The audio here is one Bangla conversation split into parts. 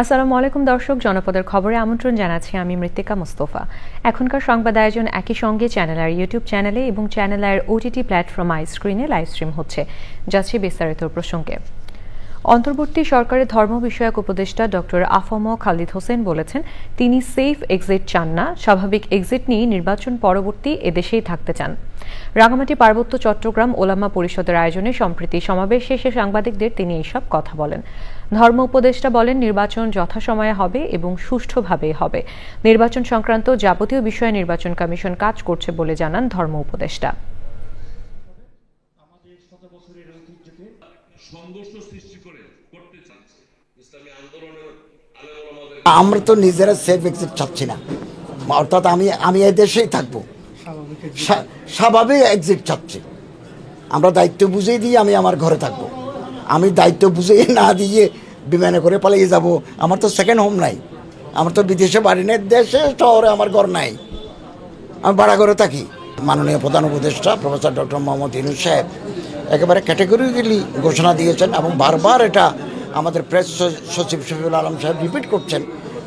আসসালামু আলাইকুম দর্শক, জনপদের খবরে আমন্ত্রণ জানাচ্ছি আমি মৃত্তিকা মুস্তফা। এখনকার সংবাদ আয়োজন একই সঙ্গে চ্যানেল আর ইউটিউব চ্যানেলে এবং চ্যানেল আর ওটিটি প্ল্যাটফর্ম আইস্ক্রিনে লাইভ স্ট্রিম হচ্ছে। যাচ্ছে বিস্তারিত প্রসঙ্গে। অন্তর্বর্তী সরকারের ধর্ম বিষয়ক উপদেষ্টা ডক্টর আফম খালিদ হোসেন বলেছেন, তিনি সেফ এক্সিট চান না, স্বাভাবিক এক্সিট নিয়ে নির্বাচন পরবর্তী এদেশেই থাকতে চান। রাঙামাটি পার্বত্য চট্টগ্রাম ওলামা পরিষদের আয়োজনে সম্প্রতি সমাবেশ শেষে সাংবাদিকদের তিনি এইসব কথা বলেন। ধর্ম উপদেষ্টা বলেন, নির্বাচন যথাসময়ে হবে এবং সুষ্ঠুভাবে হবে। নির্বাচন সংক্রান্ত যাবতীয় বিষয়ে নির্বাচন কমিশন কাজ করছে বলে জানান ধর্ম উপদেষ্টা। আমরা তো নিজেরা সেফ এক্সিট চাচ্ছি না, অর্থাৎ আমি এই দেশেই থাকবো, স্বাভাবিক এক্সিট চাচ্ছি। আমরা দায়িত্ব বুঝিয়ে দিয়ে আমি আমার ঘরে থাকবো। আমি দায়িত্ব বুঝিয়ে না দিয়ে বিমানে করে পালিয়ে যাব, আমার তো সেকেন্ড হোম নাই, আমার তো বিদেশে বাড়ি নেই, দেশে শহরে আমার ঘর নাই, আমি ভাড়া করে থাকি। মাননীয় প্রধান উপদেষ্টা প্রফেসর ডক্টর মোহাম্মদ ইউনূস সাহেব একেবারে ক্যাটেগরিক্যালি ঘোষণা দিয়েছেন এবং বারবার এটা আমাদের প্রেস সচিব শফিউল আলম সাহেব রিপিট করছেন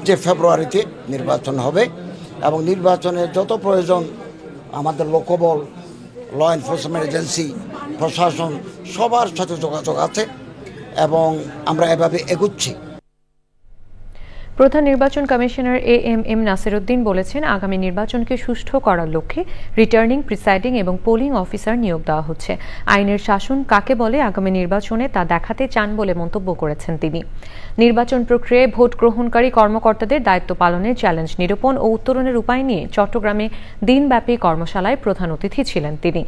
যে ফেব্রুয়ারিতে নির্বাচন হবে এবং নির্বাচনের যত প্রয়োজন আমাদের লোকবল, ল এনফোর্সমেন্ট এজেন্সি, প্রশাসন সবার সাথে যোগাযোগ আছে এবং আমরা এভাবে এগুচ্ছি। প্রধান নির্বাচন কমিশনার এএমএম নাসিরউদ্দিন বলেছেন, আগামী নির্বাচনকে সুষ্ঠু করার লক্ষ্যে রিটার্নিং, প্রিসাইডিং এবং পোলিং অফিসার নিয়োগ দেওয়া হচ্ছে। আইনের শাসন কাকে বলে আগামী নির্বাচনে তা দেখাতে চান বলে মন্তব্য করেছেন তিনি। নির্বাচন প্রক্রিয়ায় ভোট গ্রহণকারী কর্মকর্তাদের দায়িত্ব পালনের চ্যালেঞ্জ নিরূপণ ও উত্তরণের উপায় নিয়ে চট্টগ্রামে দিনব্যাপী কর্মশালায় প্রধান অতিথি ছিলেন তিনি।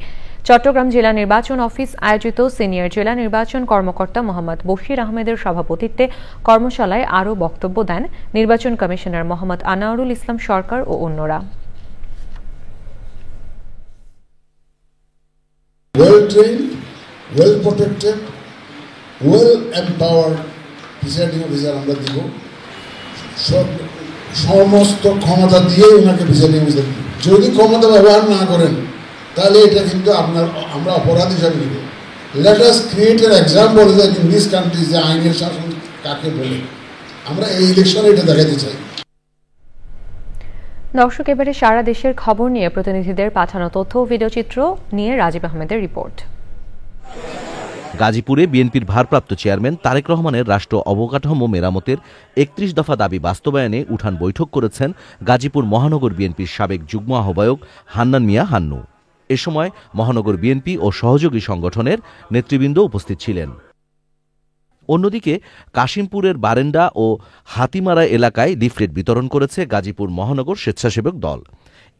চট্টগ্রাম জেলা নির্বাচন অফিস আয়োজিত সিনিয়র জেলা নির্বাচন কর্মকর্তা মোহাম্মদ বশির আহমেদের সভাপতিত্বে কর্মশালায় আরও বক্তব্য দেন নির্বাচন কমিশনার মোহাম্মদ আনোয়ারুল ইসলাম সরকার ও অন্যরা। Well trained, well protected, well empowered presiding officer আমরা দিব, সমস্ত ক্ষমতা দিয়ে ওনাকে প্রিসাইডিং অফিসার দিব। যদি ক্ষমতা ব্যবহার না করেন তাহলে এটা কিন্তু আমরা অপরাধ হিসাবে নিব। Let us create an example that in this country যে আইনের শাসন কাকে বলে। আমরা এই ইলেকশনে এটা দেখাতে চাই। দর্শক, এবারে সারা দেশের খবর নিয়ে প্রতিনিধিদের পাঠানো তথ্য ও ভিডিওচিত্র নিয়ে রাজীব আহমেদের রিপোর্ট। গাজীপুরে বিএনপির ভারপ্রাপ্ত চেয়ারম্যান তারেক রহমানের রাষ্ট্র অবকাঠামো মেরামতের ৩১ দফা দাবি বাস্তবায়নে উঠান বৈঠক করেছেন গাজীপুর মহানগর বিএনপির সাবেক যুগ্ম আহ্বায়ক হান্নান মিয়া হান্নু। এ সময় মহানগর বিএনপি ও সহযোগী সংগঠনের নেতৃবৃন্দ উপস্থিত ছিলেন। অন্যদিকে কাশিমপুরের বারেন্ডা ও হাতিমারা এলাকায় লিফলেট বিতরণ করেছে গাজীপুর মহানগর স্বেচ্ছাসেবক দল।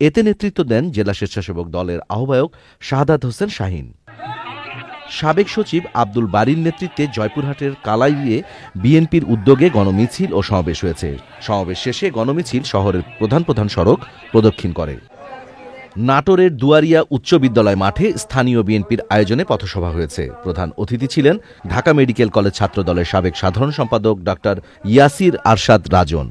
এতে নেতৃত্ব দেন জেলা স্বেচ্ছাসেবক দলের আহ্বায়ক শাহাদাত হোসেন শাহীন। সাবেক সচিব আব্দুল বারীর নেতৃত্বে জয়পুরহাটের কালাইয়ে বিএনপির উদ্যোগে গণমিছিল ও সমাবেশ হয়েছে। সমাবেশ শেষে গণমিছিল শহরের প্রধান প্রধান সড়ক প্রদক্ষিণ করে। নাটোরের দুয়ারিয়া উচ্চ বিদ্যালয় মাঠে স্থানীয় বিএনপির আয়োজনে পথসভা হয়েছে। প্রধান অতিথি ছিলেন ঢাকা মেডিকেল কলেজ ছাত্রদলের সাবেক সাধারণ সম্পাদক ডক্টর ইয়াসির আরশাদ রাজন।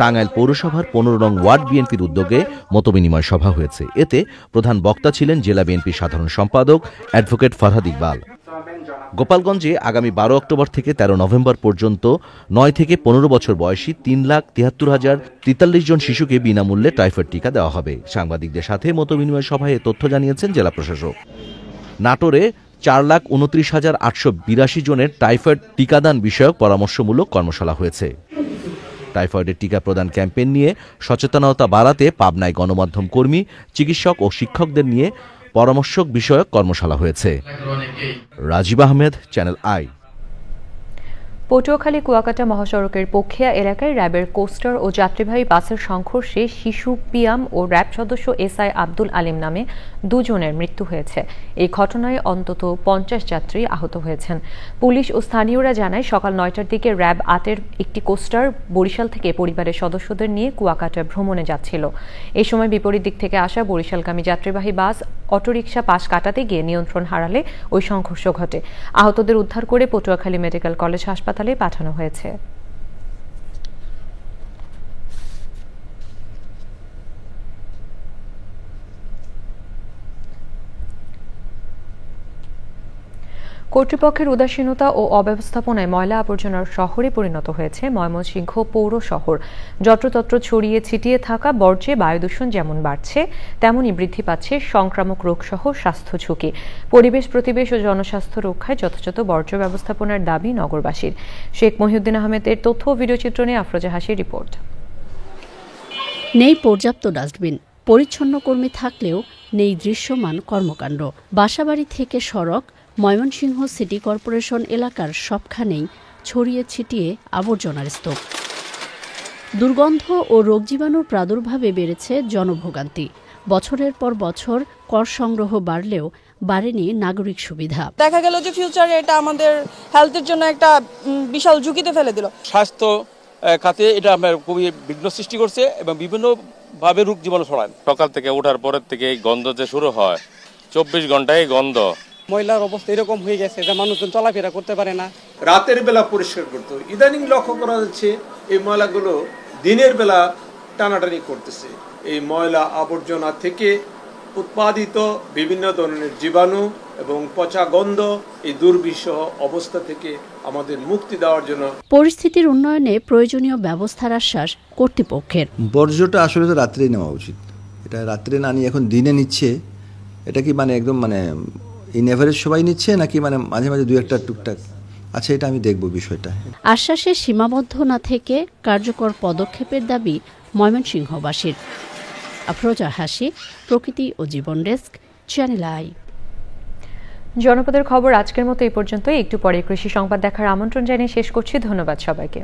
টাঙ্গাইল পৌরসভার ১৫ নং ওয়ার্ড বিএনপির উদ্যোগে মতবিনিময় সভা হয়েছে। এতে প্রধান বক্তা ছিলেন জেলা বিএনপির সাধারণ সম্পাদক অ্যাডভোকেট ফরহাদ ইকবাল। গোপালগঞ্জে আগামী ১২ অক্টোবর থেকে ১৩ নভেম্বর পর্যন্ত ৯ থেকে ১৫ বছর বয়সী ৩,৭৩,০৪৩ জন শিশুকে বিনামূল্যে টাইফয়েড টিকা দেওয়া হবে। সাংবাদিকদের সাথে মতবিনিময় সভায় তথ্য জানিয়েছেন জেলা প্রশাসক। নাটোরে ৪,২৯,৮৮২ জনের টাইফয়েড টিকাদান বিষয়ক পরামর্শমূলক কর্মশালা হয়েছে। টাইফয়েডের টিকা প্রদান ক্যাম্পেইন নিয়ে সচেতনতা বাড়াতে পাবনায় গণমাধ্যম কর্মী, চিকিৎসক ও শিক্ষকদের নিয়ে পরামর্শক বিষয়ক কর্মশালা হয়েছে। Rajib Ahmed, channel i. পটুয়াখালী কুয়াকাটা মহাসড়কের পক্ষিয়া এলাকায় র্যাবের কোস্টার ও যাত্রীবাহী বাসের সংঘর্ষে শিশু পিয়াম ও র্যাব সদস্য এসআই আব্দুল আলিম নামে দুজনের মৃত্যু হয়েছে। এই ঘটনায় অন্তত 50 যাত্রী আহত হয়েছেন। পুলিশ ও স্থানীয়রা জানায় সকাল 9টার দিকে র্যাব 8-এর একটি কোস্টার বরিশাল থেকে পরিবারের সদস্যদের নিয়ে কুয়াকাটা ভ্রমণে যাচ্ছিল। এই সময় বিপরীত দিক থেকে আসা বরিশালগামী যাত্রীবাহী বাস অটোরিকশা পাশ কাটাতে গিয়ে নিয়ন্ত্রণ হারালে ওই সংঘর্ষ ঘটে। আহতদের উদ্ধার করে পটুয়াখালী মেডিকেল কলেজ হাসপাতালে পাঠানো হয়েছে। কর্তৃপক্ষের উদাসীনতা ও অব্যবস্থাপনায় ময়লা আবর্জনার শহরে পরিণত হয়েছে ময়মনসিংহ পৌর শহর। যত্রতত্র ছড়িয়ে ছিটিয়ে থাকা বর্জ্যে বায়ুদূষণ যেমন বাড়ছে, তেমনই বৃদ্ধি পাচ্ছে সংক্রামক রোগসহ স্বাস্থ্য ঝুঁকি। পরিবেশ প্রতিবেশ ও জনস্বাস্থ্য রক্ষায় যথাযথ বর্জ্য ব্যবস্থাপনার দাবি নগরবাসীর। শেখ মহিউদ্দিন আহমেদের তথ্য ও ভিডিওচিত্র নিয়ে আফরোজা হাসির রিপোর্ট। নেই পর্যাপ্ত ডাস্টবিন, পরিচ্ছন্ন কর্মী থাকলেও নেই দৃশ্যমান কর্মকাণ্ড। বাসাবাড়ি থেকে সড়ক, ময়মনসিংহ সিটি কর্পোরেশন এলাকার সবখানেই ছড়িয়ে ছিটিয়ে আবর্জনার স্তূপ। দুর্গন্ধ ও রোগজীবাণুর প্রাদুর্ভাবে বেড়েছে জনভোগান্তি। বছরের পর বছর কর সংগ্রহ বাড়লেও বাড়েনি নাগরিক সুবিধা। দেখা গেল যে ফিউচারে এটা আমাদের হেলথের জন্য একটা বিশাল ঝুঁকিতে ফেলে দিল। স্বাস্থ্য খাতে এটা আপনার খুবই বিঘ্ন সৃষ্টি করছে এবং বিভিন্নভাবে রোগ জীবাণু ছড়ায়। সকাল থেকে ওঠার পরের থেকে গন্ধ যে শুরু হয়, 24 ঘন্টায় গন্ধ। ময়লার অবস্থা এরকম হয়ে গেছে যে মানুষজন চলাফেরা করতে পারে না। রাতের বেলা পরিষ্কার করতে, ইদানিং লক্ষ্য করা যাচ্ছে এই ময়লাগুলো দিনের বেলা টানাটানি করতেছে। এই ময়লা আবর্জনা থেকে উৎপাদিত বিভিন্ন ধরনের জীবাণু এবং পচা গন্ধ, এই দুর্বিষহ অবস্থা থেকে আমাদের মুক্তি দেওয়ার জন্য পরিস্থিতির উন্নয়নে প্রয়োজনীয় ব্যবস্থার আশ্বাস কর্তৃপক্ষের। বর্জ্যটা আসলে তো রাত্রেই নেওয়া উচিত। এটা রাত্রে না নিয়ে এখন দিনে নিচ্ছে। এটা কি মানে একদম মানে ইন এভারেজ সবাই নিচ্ছে নাকি মানে মাঝে মাঝে দুই একটা টুকটাক? আচ্ছা, এটা আমি দেখব বিষয়টা। আশ্বাসে সীমাবদ্ধ না থেকে কার্যকর পদক্ষেপের দাবি ময়মনসিংহবাসীর। আফরোজা হাসি, প্রকৃতি ও জীবন ডেস্ক, চ্যানেল আই। জনপদের খবর আজকের মতো এই পর্যন্তই। একটু পরে কৃষি সংবাদ দেখার আমন্ত্রণ জানিয়ে শেষ করছি। ধন্যবাদ সবাইকে।